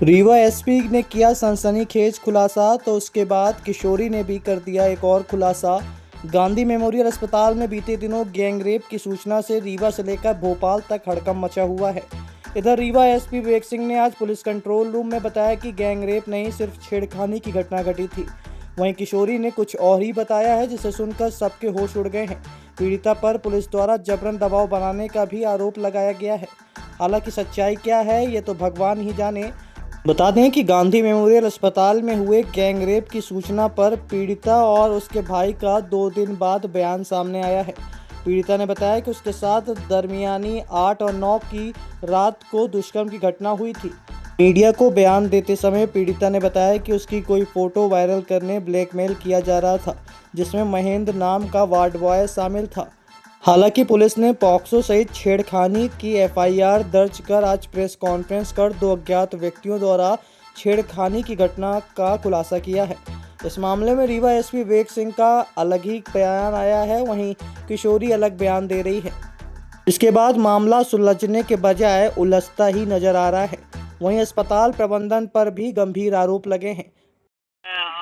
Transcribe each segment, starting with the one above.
Rewa SP ने किया सनसनीखेज खुलासा, तो उसके बाद किशोरी ने भी कर दिया एक और खुलासा। गांधी मेमोरियल अस्पताल में बीते दिनों गैंगरेप की सूचना से रीवा से लेकर भोपाल तक हड़कंप मचा हुआ है। इधर रीवा एसपी विवेक सिंह ने आज पुलिस कंट्रोल रूम में बताया कि गैंगरेप नहीं, सिर्फ छेड़खानी की घटना घटी थी। वहीं किशोरी ने कुछ और ही बताया है, जिसे सुनकर सबके होश उड़ गए हैं। पीड़िता पर पुलिस द्वारा जबरन दबाव बनाने का भी आरोप लगाया गया है। हालांकि सच्चाई क्या है, ये तो भगवान ही जाने। बता दें कि गांधी मेमोरियल अस्पताल में हुए गैंगरेप की सूचना पर पीड़िता और उसके भाई का 2 दिन बाद बयान सामने आया है। पीड़िता ने बताया कि उसके साथ दरमियानी 8 और 9 की रात को दुष्कर्म की घटना हुई थी। मीडिया को बयान देते समय पीड़िता ने बताया कि उसकी कोई फोटो वायरल करने ब्लैकमेल किया जा रहा था, जिसमें महेंद्र नाम का वार्ड बॉय शामिल था। हालांकि पुलिस ने पॉक्सो सहित छेड़खानी की एफआईआर दर्ज कर आज प्रेस कॉन्फ्रेंस कर 2 अज्ञात व्यक्तियों द्वारा छेड़खानी की घटना का खुलासा किया है। इस मामले में रीवा एसपी विवेक सिंह का अलग ही बयान आया है, वहीं किशोरी अलग बयान दे रही है। इसके बाद मामला सुलझने के बजाय उलझता ही नजर आ रहा है। वहीं अस्पताल प्रबंधन पर भी गंभीर आरोप लगे हैं।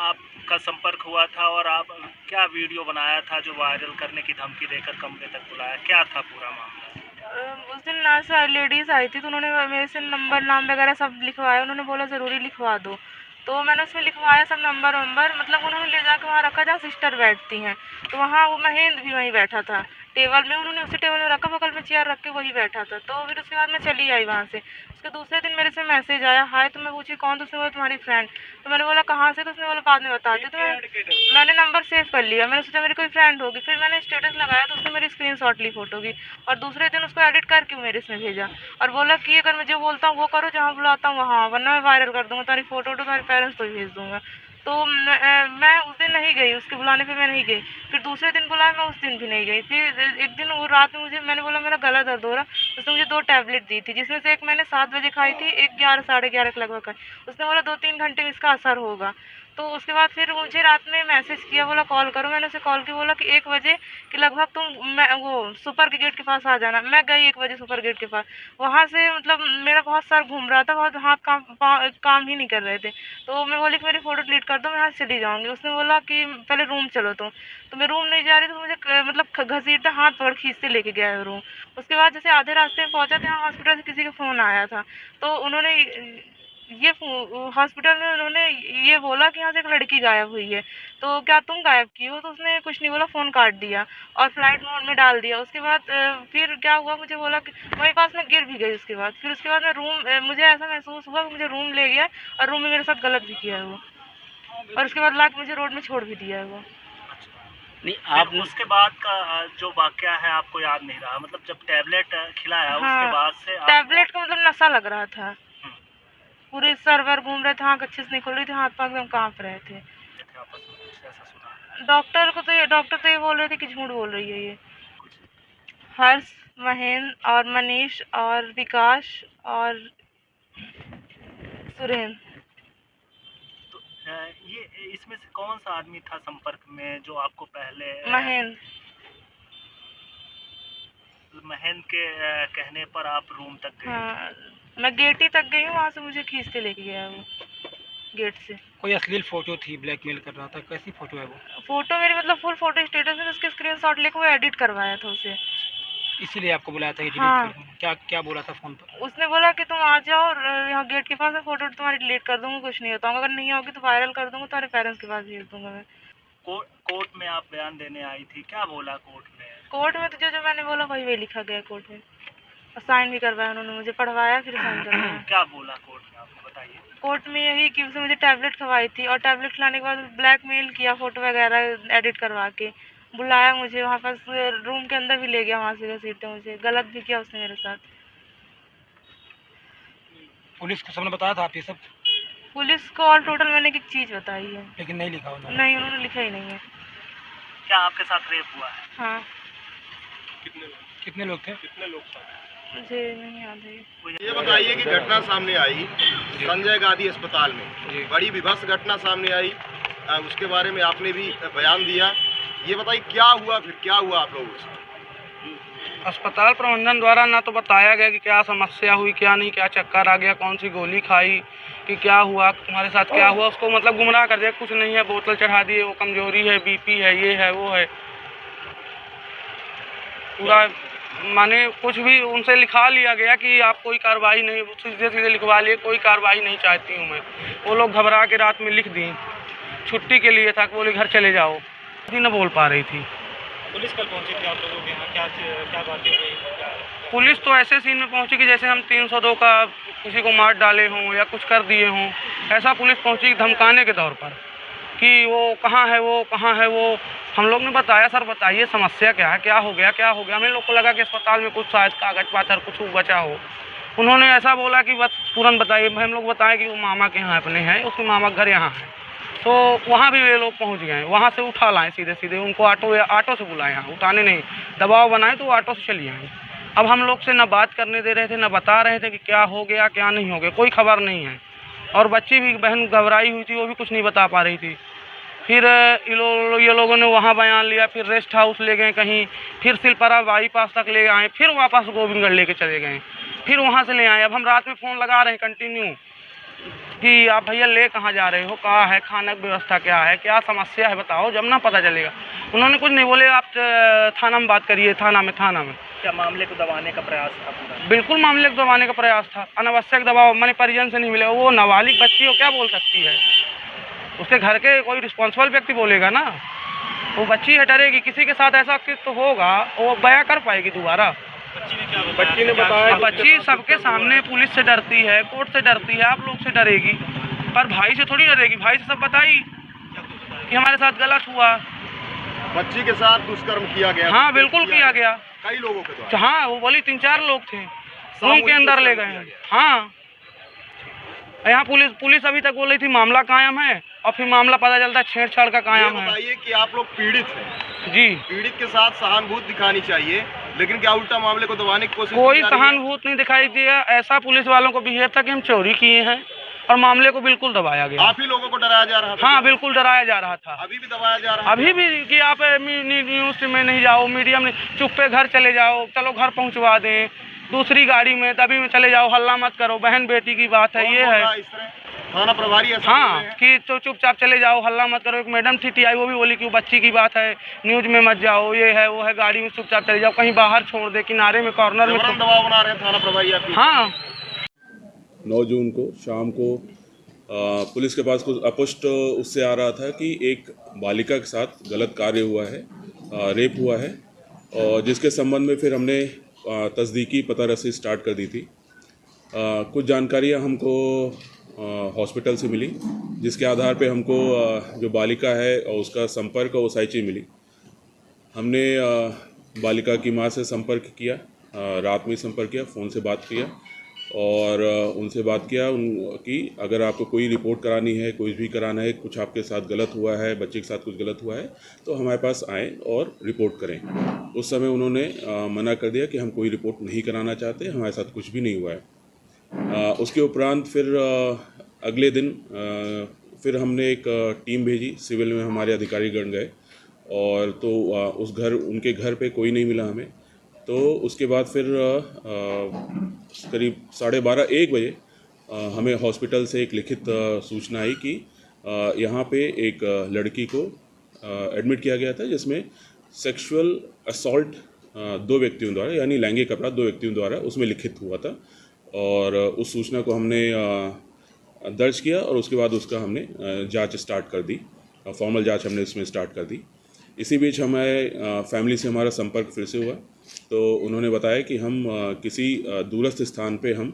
आपका संपर्क हुआ था और आप क्या वीडियो बनाया था जो वायरल करने की धमकी देकर कमरे तक बुलाया, क्या था पूरा मामला? उस दिन ना से लेडीज़ आई थी, तो उन्होंने मेरे से नंबर नाम वगैरह सब लिखवाया। उन्होंने बोला ज़रूरी लिखवा दो, तो मैंने उसमें लिखवाया सब नंबर वंबर। मतलब उन्होंने ले जाकर वहाँ रखा जहाँ सिस्टर बैठती हैं, तो वहाँ वो महेंद्र भी वहीं बैठा था टेबल में। उन्होंने उसी टेबल में रखा, बगल में चेयर रख के वही बैठा था। तो फिर उसके बाद मैं चली आई वहाँ से। उसके दूसरे दिन मेरे से मैसेज आया, हाय। तो मैं पूछी कौन? तो उसने बोला तुम्हारी फ्रेंड। तो मैंने बोला कहाँ से? तो उसने बोला बाद में बताती। तो मैंने नंबर सेव कर लिया। मैंने सोचा मेरी कोई फ्रेंड होगी। फिर मैंने स्टेटस लगाया, तो उसने मेरी स्क्रीनशॉट ली फोटो की, और दूसरे दिन उसको एडिट करके मेरे इसमें भेजा और बोला कि अगर मैं जो बोलता हूँ वो करो, जहाँ बुलाता हूँ वहाँ, वरना मैं वायरल कर दूँगा तुम्हारी फ़ोटो तो तुम्हारे पेरेंट्स को भी भेज दूँगा। तो मैं उस दिन नहीं गई, उसके बुलाने पे मैं नहीं गई। फिर दूसरे दिन बुलाया, मैं उस दिन भी नहीं गई। फिर एक दिन वो रात में मैंने बोला मेरा गला दर्द हो रहा। उसने मुझे 2 टैबलेट दी थी, जिसमें से एक मैंने 7 बजे खाई थी, एक 11 साढ़े 11 के लगभग खाई। उसने बोला 2-3 घंटे में इसका असर होगा। तो उसके बाद फिर मुझे रात में मैसेज किया, बोला कॉल करो। मैंने उसे कॉल किया, बोला कि 1 बजे के लगभग तुम वो सुपर के गेट के पास आ जाना। मैं गई 1 बजे सुपर गेट के पास। वहाँ से मतलब मेरा बहुत सर घूम रहा था, बहुत हाथ काम ही नहीं कर रहे थे। तो मैं बोली कि मेरी फ़ोटो डिलीट कर दो, मैं यहाँ से चली जाऊँगी। उसने बोला कि पहले रूम चलो तुम। तो मैं रूम नहीं जा रही, तो मुझे मतलब घसीटता हाथ पकड़ खींचते लेके गया है रूम। उसके बाद जैसे आधे रास्ते में पहुँचा, तो यहाँ हॉस्पिटल से किसी का फ़ोन आया था। तो उन्होंने ये हॉस्पिटल में उन्होंने ये बोला कि यहाँ से एक लड़की गायब हुई है, तो क्या तुम गायब की हो? तो उसने कुछ नहीं बोला, फ़ोन काट दिया और फ्लाइट मोड में डाल दिया। उसके बाद फिर क्या हुआ, मुझे बोला कि वहीं पास मैं गिर भी गई। उसके बाद फिर उसके बाद मैं मुझे ऐसा महसूस हुआ कि मुझे रूम ले गया और रूम में मेरे साथ गलत भी किया है वो, और उसके बाद लाके मुझे रोड में छोड़ भी दिया है वो। नहीं, आप उसके बाद का जो वाकया है आपको याद नहीं रहा, मतलब जब टैबलेट खिलाया उसके बाद से टैबलेट का मतलब नशा लग रहा था। पूरे सर वर घूम रहे थे, आँख अच्छे से नहीं खुल रही थी, हाथ पाँव एकदम काँप रहे थे। डॉक्टर तो ये बोल रहे थे कि झूठ बोल रही है ये। हर्ष, महेंद्र और मनीष और विकास और सुरेंद्र। तो ये इसमें से कौन सा आदमी था संपर्क में जो आपको पहले? महेंद्र के कहने पर आप रूम तक गए? हाँ, मैं गेट ही तक गई हूँ, वहाँ से मुझे खींच के लेके गया वो गेट से। कोई अश्लील फोटो थी, ब्लैकमेल कर रहा था, कैसी फोटो है वो? फोटो मेरी मतलब फुल फोटो स्टेटस में उसके स्क्रीनशॉट लेके वो एडिट करवाया था उसे। इसीलिए आपको बुलाया था कि डिलीट हाँ। कर दूँ? क्या क्या बोला था फ़ोन पर? उसने बोला कि तुम आ जाओ और यहाँ गेट के पास है, फोटो तुम्हारी डिलीट कर दूंगा, कुछ नहीं होता, अगर नहीं होगी तो वायरल कर दूंगा, तुम्हारे पेरेंट्स के पास भेज दूंगा मैं। कोर्ट में आप बयान देने आई थी, क्या बोला कोर्ट में? कोर्ट में तो जो जो मैंने बोला वही वही लिखा गया कोर्ट में, और साइन भी करवाया उन्होंने, मुझे पढ़वाया फिर साइन करवाया। क्या बोला कोर्ट में, आपको बताइए। कोर्ट में यही कि उसने मुझे टैबलेट खवाई थी, और टैबलेट खिलाने के बाद ब्लैकमेल किया, फोटो वगैरह एडिट करवा के बुलाया मुझे वहाँ पास, रूम के अंदर भी ले गया, वहाँ से घसीटते मुझे, गलत भी किया उसने मेरे साथ। पुलिस को सबने बताया था आप ये सब? पुलिस को ऑल टोटल मैंने एक चीज़ बताई है, लेकिन नहीं लिखा उन्होंने? नहीं, उन्होंने लिखा ही नहीं है। क्या आपके साथ रेप हुआ है? हाँ। कितने लोग थे? कितने लोग थे? मुझे नहीं याद है। ये बताइए कि घटना सामने आई संजय गांधी अस्पताल में, बड़ी विभत्स घटना सामने आई, उसके बारे में आपने भी बयान दिया। ये बताइए क्या हुआ, फिर क्या हुआ आप लोगों से? अस्पताल प्रबंधन द्वारा ना तो बताया गया कि क्या समस्या हुई, क्या नहीं, क्या चक्कर आ गया, कौन सी गोली खाई, कि क्या हुआ, तुम्हारे साथ क्या हुआ, उसको मतलब गुमराह कर दिया। कुछ नहीं है, बोतल चढ़ा दिए, वो कमजोरी है, बीपी है, ये है, वो है, पूरा माने कुछ भी उनसे लिखा लिया गया कि आप कोई कार्रवाई नहीं, सीधे सीधे लिखवा लिए, कोई कार्रवाई नहीं चाहती हूँ मैं। वो लोग घबरा के रात में लिख दी, छुट्टी के लिए था, बोले घर चले जाओ, जी न बोल पा रही थी। पुलिस कल पहुंची थी आप लोगों के यहाँ, क्या बातें हुई? पुलिस तो ऐसे सीन में पहुंची कि जैसे हम 302 का किसी को मार डाले हों या कुछ कर दिए हों, ऐसा पुलिस पहुंची धमकाने के तौर पर कि वो कहाँ है, वो कहाँ है वो। हम लोग ने बताया, सर बताइए समस्या क्या है, क्या हो गया, क्या हो गया। हमें लोग को लगा कि अस्पताल में कुछ शायद कागज पाथर कुछ बचा हो। उन्होंने ऐसा बोला कि बस तुरंत बताइए। हम लोग बताएं कि वो मामा के यहाँ अपने हैं, उसके मामा घर यहाँ है। तो वहाँ भी वे लोग पहुँच गए, वहाँ से उठा लाएँ सीधे सीधे, उनको ऑटो से बुलाए, यहाँ उठाने नहीं, दबाव बनाए तो ऑटो से चली आए। अब हम लोग से ना बात करने दे रहे थे, ना बता रहे थे कि क्या हो गया क्या नहीं हो गया, कोई खबर नहीं है। और बच्ची भी बहन घबराई हुई थी, वो भी कुछ नहीं बता पा रही थी। फिर ये लोगों ने वहाँ बयान लिया, फिर रेस्ट हाउस ले गए कहीं, फिर सिलपरा बाईपास तक ले आए, फिर वापस गोविंदगढ़ लेके चले गए, फिर वहाँ से ले आए। अब हम रात में फ़ोन लगा रहे हैं कंटिन्यू कि आप भैया ले कहाँ जा रहे हो, कहाँ है, खाना की व्यवस्था क्या है, क्या समस्या है बताओ, जब ना पता चलेगा। उन्होंने कुछ नहीं बोले, आप थाना में बात करिए, थाना में। क्या मामले को दबाने का प्रयास था पूरा? बिल्कुल मामले को दबाने का प्रयास था, अनावश्यक दबाव। मैंने परिजन से नहीं मिले, वो नाबालिग बच्ची हो, क्या बोल सकती है, उसके घर के कोई रिस्पॉन्सिबल व्यक्ति बोलेगा ना। वो बच्ची है, डरेगी, किसी के साथ ऐसा तो होगा, वो बयां कर पाएगी दोबारा। बच्ची ने बताया, बच्ची सबके सामने पुलिस से डरती है, कोर्ट से डरती है, आप लोग से डरेगी, पर भाई से थोड़ी डरेगी। भाई से सब बताई कि हमारे साथ गलत हुआ, बच्ची के साथ दुष्कर्म किया गया। हाँ बिल्कुल किया गया, कई लोगों के द्वारा। हाँ वो बोली 3-4 लोग थे, रूम के अंदर ले गए। हाँ यहाँ पुलिस अभी तक बोल रही थी मामला कायम है, और फिर मामला पता चलता है छेड़छाड़ का कायम है। बताइए कि आप लोग पीड़ित हैं जी, पीड़ित के साथ सहानुभूति दिखानी चाहिए, लेकिन क्या उल्टा मामले को दबाने की कोशिश कोई की जा रही है? सहानुभूति नहीं दिखाई दिया। ऐसा पुलिस वालों को बिहेव था कि हम चोरी किए हैं, और मामले को बिल्कुल दबाया गया। आप ही लोगों को डराया जा रहा था? हाँ बिल्कुल डराया जा रहा था। अभी भी दबाया जा रहा है? अभी भी कि आप न्यूज़ में नहीं जाओ, मीडिया में चुप्पे घर चले जाओ, चलो घर पहुंचवा दें, दूसरी गाड़ी में तभी में चले जाओ, हल्ला मत करो, बहन बेटी की बात है, ये है। इस तरह थाना प्रभारी ऐसा बोल हाँ रहे हैं? कि तो चुपचाप चले जाओ, हल्ला मत करो। एक मैडम थी टीआई, वो भी बोली कि वो बच्ची की बात है, न्यूज़ में मत जाओ, ये है वो है, गाड़ी में चुपचाप चले जाओ, कहीं बाहर छोड़ दे, किनारे में, कॉर्नर में। जबरन दबाव बना रहे हैं थाना प्रभारी आपकी? हाँ 9 जून को शाम को पुलिस के पास कुछ अपुष्ट उससे आ रहा था कि एक बालिका के साथ गलत कार्य हुआ है, रेप हुआ है, और जिसके संबंध में फिर हमने तस्दीकी पता रसी स्टार्ट कर दी थी। कुछ जानकारियां हमको हॉस्पिटल से मिली, जिसके आधार पे हमको जो बालिका है और उसका संपर्क और ओसाइची मिली। हमने बालिका की माँ से संपर्क किया, रात में संपर्क किया, फ़ोन से बात किया, और उनसे बात किया कि अगर आपको कोई रिपोर्ट करानी है, कुछ भी कराना है, कुछ आपके साथ गलत हुआ है, बच्चे के साथ कुछ गलत हुआ है, तो हमारे पास आएँ और रिपोर्ट करें। उस समय उन्होंने मना कर दिया कि हम कोई रिपोर्ट नहीं कराना चाहते, हमारे साथ कुछ भी नहीं हुआ है। उसके उपरांत फिर अगले दिन फिर हमने एक टीम भेजी, सिविल में हमारे अधिकारीगण गए, और तो उनके घर पे कोई नहीं मिला हमें। तो उसके बाद फिर करीब 12:30-1 बजे हमें हॉस्पिटल से एक लिखित सूचना आई कि यहाँ पे एक लड़की को एडमिट किया गया था, जिसमें सेक्सुअल असॉल्ट 2 व्यक्तियों द्वारा, यानी लैंगिक अपराध 2 व्यक्तियों द्वारा उसमें लिखित हुआ था। और उस सूचना को हमने दर्ज किया, और उसके बाद उसका हमने जांच स्टार्ट कर दी, फॉर्मल जांच हमने इसमें स्टार्ट कर दी। इसी बीच हमारे फैमिली से हमारा संपर्क फिर से हुआ, तो उन्होंने बताया कि हम किसी दूरस्थ स्थान पे हम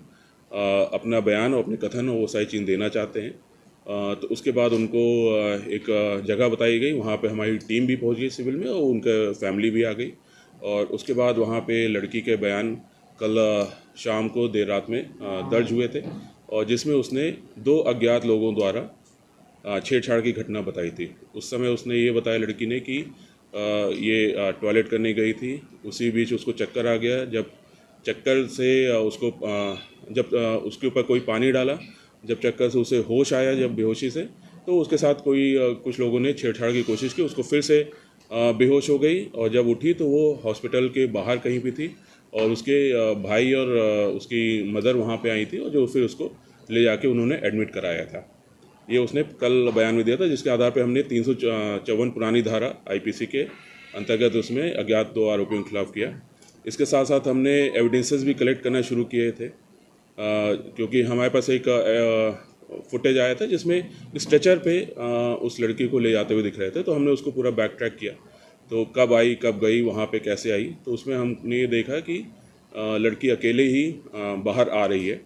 अपना बयान और अपने कथन और वो सारी चीज़ देना चाहते हैं। तो उसके बाद उनको एक जगह बताई गई, वहाँ पे हमारी टीम भी पहुँच गई सिविल में, और उनका फैमिली भी आ गई। और उसके बाद वहाँ पे लड़की के बयान कल शाम को देर रात में दर्ज हुए थे, और जिसमें उसने 2 अज्ञात लोगों द्वारा छेड़छाड़ की घटना बताई थी। उस समय उसने ये बताया लड़की ने कि ये टॉयलेट करने गई थी, उसी बीच उसको चक्कर आ गया। जब चक्कर से उसको जब उसके ऊपर कोई पानी डाला, जब चक्कर से उसे होश आया, जब बेहोशी से, तो उसके साथ कुछ लोगों ने छेड़छाड़ की कोशिश की, उसको फिर से बेहोश हो गई और जब उठी तो वो हॉस्पिटल के बाहर कहीं भी थी और उसके भाई और उसकी मदर वहाँ पे आई थी और जो फिर उसको ले जाके उन्होंने एडमिट कराया था। ये उसने कल बयान में दिया था, जिसके आधार पे हमने 354 पुरानी धारा आईपीसी के अंतर्गत उसमें अज्ञात 2 आरोपियों के खिलाफ किया। इसके साथ साथ हमने एविडेंसेस भी कलेक्ट करना शुरू किए थे, क्योंकि हमारे पास एक फुटेज आया था जिसमें स्ट्रेचर पे उस लड़की को ले जाते हुए दिख रहे थे, तो हमने उसको पूरा बैक ट्रैक किया। तो कब आई, कब गई, वहाँ पे कैसे आई, तो उसमें हमने ये देखा कि लड़की अकेले ही बाहर आ रही है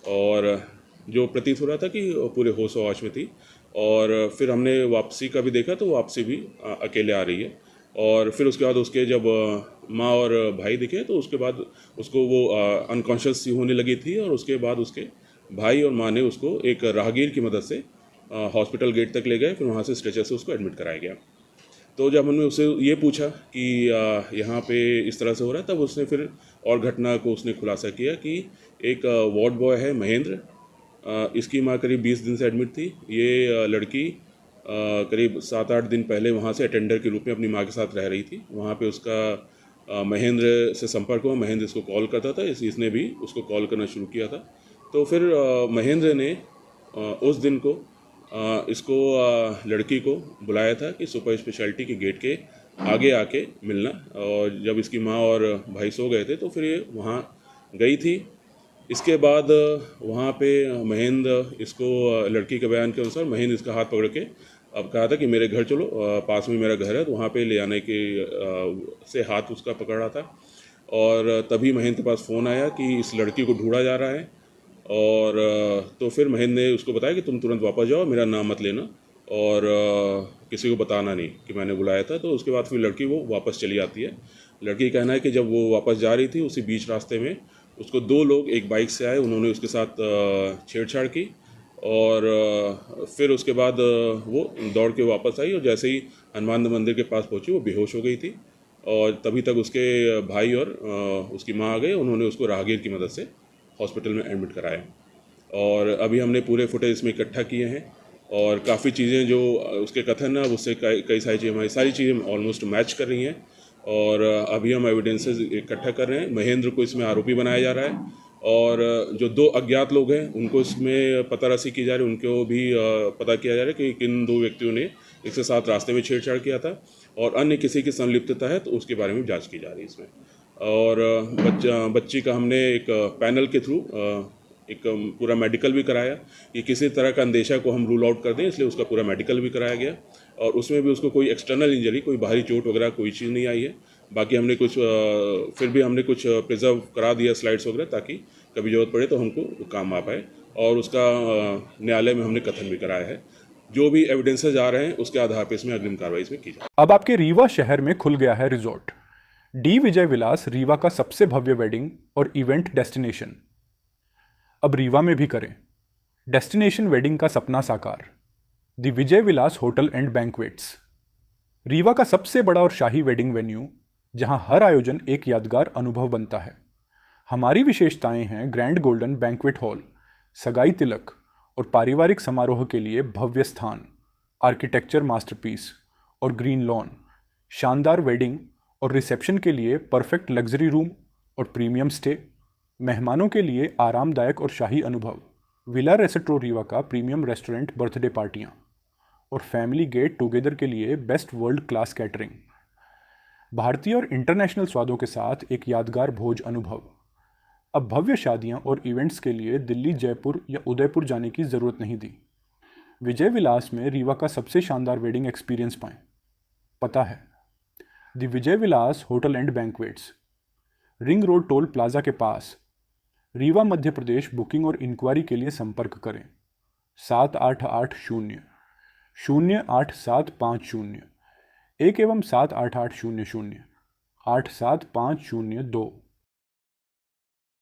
और जो प्रतीत हो रहा था कि पूरे होश व होश में थी। और फिर हमने वापसी का भी देखा तो वापसी भी अकेले आ रही है। और फिर उसके बाद उसके जब माँ और भाई दिखे तो उसके बाद उसको वो अनकॉन्शियस सी होने लगी थी और उसके बाद उसके भाई और माँ ने उसको एक राहगीर की मदद से हॉस्पिटल गेट तक ले गए, फिर वहाँ से स्ट्रेचर से उसको एडमिट कराया गया। तो जब हमने उससे ये पूछा कि यहाँ पे इस तरह से हो रहा है, तब उसने फिर और घटना को उसने खुलासा किया कि एक वार्ड बॉय है महेंद्र, इसकी माँ करीब 20 दिन से एडमिट थी। ये लड़की करीब 7-8 दिन पहले वहाँ से अटेंडर के रूप में अपनी माँ के साथ रह रही थी। वहाँ पे उसका महेंद्र से संपर्क हुआ, महेंद्र इसको कॉल करता था, इसने भी उसको कॉल करना शुरू किया था। तो फिर महेंद्र ने उस दिन को इसको लड़की को बुलाया था कि सुपर स्पेशलिटी के गेट के आगे आके मिलना, और जब इसकी माँ और भाई सो गए थे तो फिर ये वहाँ गई थी। इसके बाद वहाँ पे महेंद्र इसको लड़की के बयान के अनुसार महेंद्र इसका हाथ पकड़ के अब कहा था कि मेरे घर चलो, पास में मेरा घर है, तो वहाँ पे ले आने के से हाथ उसका पकड़ रहा था। और तभी महेंद्र के पास फ़ोन आया कि इस लड़की को ढूंढा जा रहा है। और तो फिर महेंद्र ने उसको बताया कि तुम तुरंत वापस जाओ, मेरा नाम मत लेना और किसी को बताना नहीं कि मैंने बुलाया था। तो उसके बाद फिर लड़की वो वापस चली आती है। लड़की का कहना है कि जब वो वापस जा रही थी उसी बीच रास्ते में उसको 2 लोग एक बाइक से आए, उन्होंने उसके साथ छेड़छाड़ की और फिर उसके बाद वो दौड़ के वापस आई और जैसे ही हनुमान मंदिर के पास पहुंची वो बेहोश हो गई थी। और तभी तक उसके भाई और उसकी माँ आ गए, उन्होंने उसको राहगीर की मदद से हॉस्पिटल में एडमिट कराया। और अभी हमने पूरे फुटेज इसमें इकट्ठा किए हैं और काफ़ी चीज़ें जो उसके कथन है उससे कई सारी चीज़ें, हमारी सारी चीज़ें ऑलमोस्ट मैच कर रही हैं और अभी हम एविडेंसेस इकट्ठा कर रहे हैं। महेंद्र को इसमें आरोपी बनाया जा रहा है और जो 2 अज्ञात लोग हैं उनको इसमें पतारासी की जा रही है, उनको भी पता किया जा रहा है कि किन 2 व्यक्तियों ने इसके साथ रास्ते में छेड़छाड़ किया था और अन्य किसी की संलिप्तता है तो उसके बारे में जांच की जा रही है इसमें। और बच्ची का हमने एक पैनल के थ्रू एक पूरा मेडिकल भी कराया कि किसी तरह का अंदेशा को हम रूल आउट कर दें, इसलिए उसका पूरा मेडिकल भी कराया गया और उसमें भी उसको कोई एक्सटर्नल इंजरी, कोई बाहरी चोट वगैरह कोई चीज़ नहीं आई है। बाकी हमने कुछ फिर भी हमने कुछ प्रिजर्व करा दिया स्लाइड्स वगैरह, ताकि कभी ज़रूरत पड़े तो हमको काम आ पाए। और उसका न्यायालय में हमने कथन भी कराया है। जो भी एविडेंसेज आ रहे हैं उसके आधार पर इसमें अग्रिम कार्रवाई इसमें की जाए। अब आपके रीवा शहर में खुल गया है रिजॉर्ट डी विजय विलास, रीवा का सबसे भव्य वेडिंग और इवेंट डेस्टिनेशन। अब रीवा में भी करें डेस्टिनेशन वेडिंग का सपना साकार। The Vijay Vilas hotel and banquets, Rewa का सबसे बड़ा और शाही वेडिंग वेन्यू, जहां हर आयोजन एक यादगार अनुभव बनता है। हमारी विशेषताएं हैं ग्रैंड गोल्डन बैंक्वेट हॉल, सगाई तिलक और पारिवारिक समारोह के लिए भव्य स्थान, आर्किटेक्चर मास्टरपीस और ग्रीन लॉन, शानदार वेडिंग और रिसेप्शन के लिए परफेक्ट लग्जरी रूम और प्रीमियम स्टे, मेहमानों के लिए आरामदायक और शाही अनुभव, विला रेस्टोरेंट रीवा का प्रीमियम रेस्टोरेंट बर्थडे पार्टियाँ और फैमिली गेट टुगेदर के लिए बेस्ट वर्ल्ड क्लास कैटरिंग, भारतीय और इंटरनेशनल स्वादों के साथ एक यादगार भोज अनुभव। अब भव्य शादियाँ और इवेंट्स के लिए दिल्ली, जयपुर या उदयपुर जाने की ज़रूरत नहीं दी। विजय विलास में रीवा का सबसे शानदार वेडिंग एक्सपीरियंस पाएँ। पता है the Vijay Vilas hotel and banquets, ring road toll plaza के पास, रीवा, मध्य प्रदेश। बुकिंग और इंक्वायरी के लिए संपर्क करें 78800-08750 1 एवं 78800-87502।